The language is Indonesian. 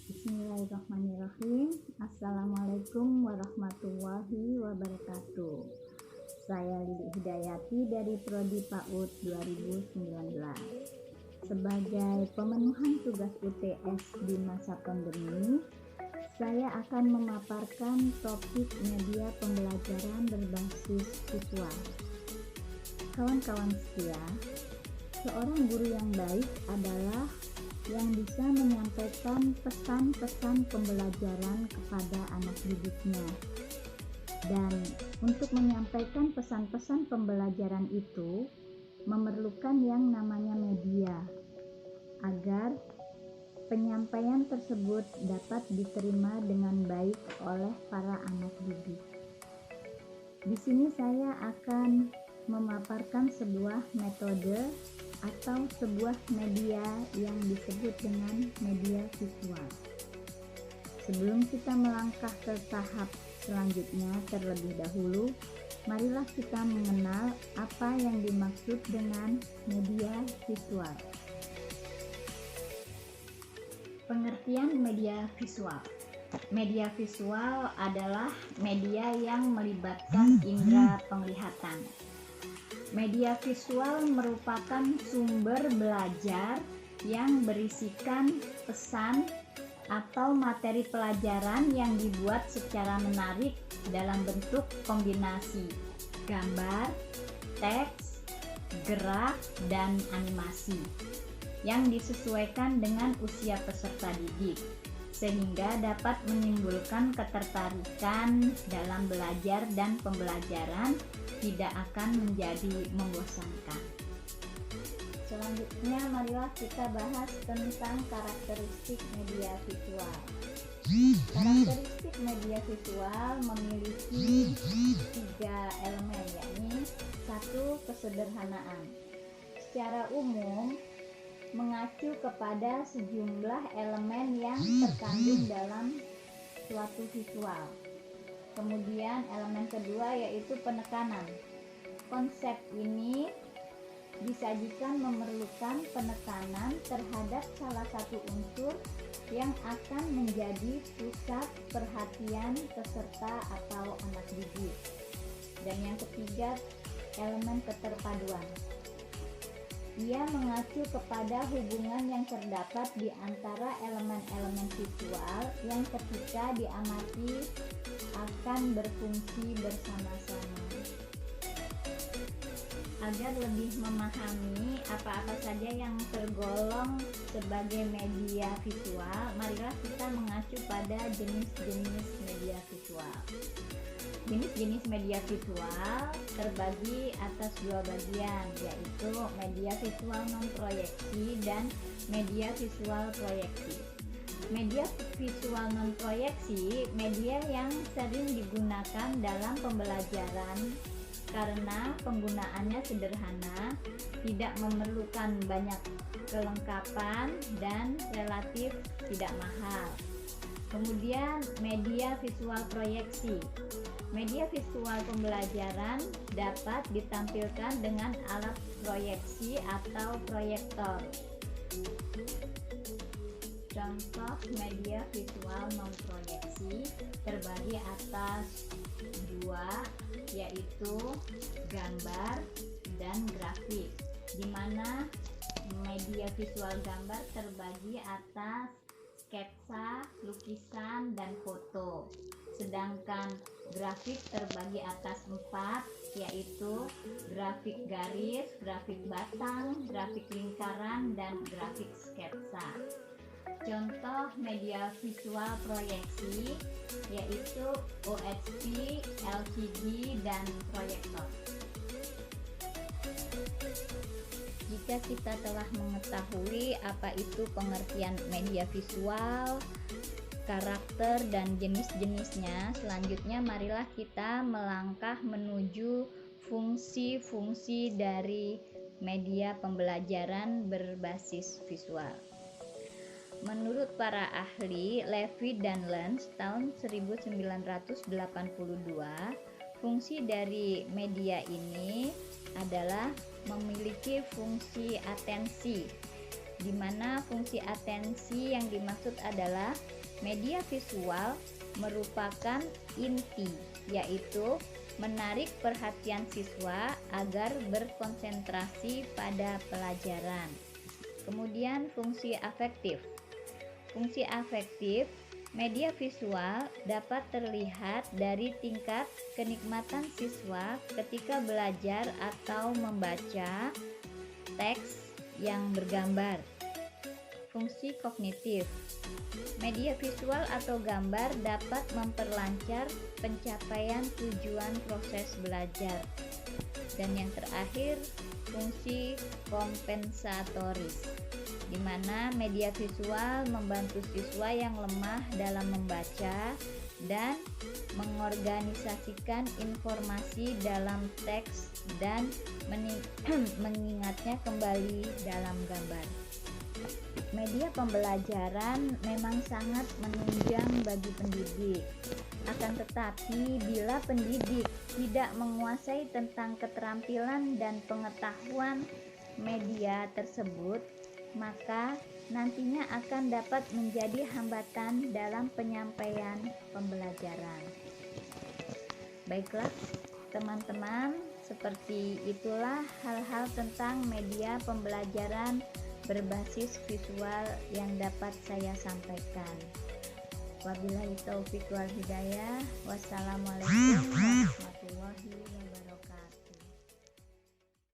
Bismillahirrahmanirrahim. Assalamualaikum warahmatullahi wabarakatuh. Saya Lili Hidayati dari Prodi PAUD 2019. Sebagai pemenuhan tugas UTS di masa pandemi, saya akan memaparkan topik media pembelajaran berbasis visual. Kawan-kawan setia, seorang guru yang baik adalah yang bisa menyampaikan pesan-pesan pembelajaran kepada anak didiknya. Dan untuk menyampaikan pesan-pesan pembelajaran itu memerlukan yang namanya media, agar penyampaian tersebut dapat diterima dengan baik oleh para anak didik. Di sini saya akan memaparkan sebuah metode atau sebuah media yang disebut dengan media visual. Sebelum kita melangkah ke tahap selanjutnya, terlebih dahulu, marilah kita mengenal apa yang dimaksud dengan media visual. Pengertian media visual. Media visual adalah media yang melibatkan indera penglihatan. Media visual merupakan sumber belajar yang berisikan pesan atau materi pelajaran yang dibuat secara menarik dalam bentuk kombinasi gambar, teks, gerak, dan animasi yang disesuaikan dengan usia peserta didik, sehingga dapat menimbulkan ketertarikan dalam belajar dan pembelajaran tidak akan menjadi membosankan. Selanjutnya, marilah kita bahas tentang karakteristik media visual. Karakteristik media visual memiliki 3 elemen, yakni 1. Kesederhanaan. Secara umum, mengacu kepada sejumlah elemen yang terkandung dalam suatu visual. Kemudian elemen kedua yaitu penekanan. Konsep ini disajikan memerlukan penekanan terhadap salah satu unsur yang akan menjadi pusat perhatian peserta atau anak didik. Dan yang ketiga, elemen keterpaduan. Ia mengacu kepada hubungan yang terdapat di antara elemen-elemen visual yang ketika diamati akan berfungsi bersama-sama. Agar lebih memahami apa-apa saja yang tergolong sebagai media visual, marilah kita mengacu pada jenis-jenis media visual. Jenis-jenis media visual terbagi atas 2 bagian, yaitu media visual non-proyeksi dan media visual proyeksi. Media visual non-proyeksi, media yang sering digunakan dalam pembelajaran karena penggunaannya sederhana, tidak memerlukan banyak kelengkapan, dan relatif tidak mahal. Kemudian media visual proyeksi. Media visual pembelajaran dapat ditampilkan dengan alat proyeksi atau proyektor. Contoh media visual non-proyeksi terbagi atas 2, yaitu gambar dan grafik, di mana media visual gambar terbagi atas sketsa, lukisan, dan foto. Sedangkan grafik terbagi atas 4, yaitu grafik garis, grafik batang, grafik lingkaran, dan grafik sketsa. Contoh media visual proyeksi yaitu OHP, LCD, dan proyektor. Jika kita telah mengetahui apa itu pengertian media visual, karakter, dan jenis-jenisnya, selanjutnya marilah kita melangkah menuju fungsi-fungsi dari media pembelajaran berbasis visual. Menurut para ahli Levy dan Lenz tahun 1982, fungsi dari media ini adalah memiliki fungsi atensi, di mana fungsi atensi yang dimaksud adalah Media visual merupakan inti, yaitu menarik perhatian siswa agar berkonsentrasi pada pelajaran. Kemudian fungsi afektif. Fungsi afektif media visual dapat terlihat dari tingkat kenikmatan siswa ketika belajar atau membaca teks yang bergambar. Fungsi kognitif. Media visual atau gambar dapat memperlancar pencapaian tujuan proses belajar. Dan yang terakhir, fungsi kompensatoris, di mana media visual membantu siswa yang lemah dalam membaca dan mengorganisasikan informasi dalam teks dan mengingatnya kembali dalam gambar. Media pembelajaran memang sangat menunjang bagi pendidik. Akan tetapi, bila pendidik tidak menguasai tentang keterampilan dan pengetahuan media tersebut, maka nantinya akan dapat menjadi hambatan dalam penyampaian pembelajaran. Baiklah, teman-teman, seperti itulah hal-hal tentang media pembelajaran berbasis visual yang dapat saya sampaikan. Wabillahi taufiq wal hidayah. Wassalamualaikum warahmatullahi wabarakatuh.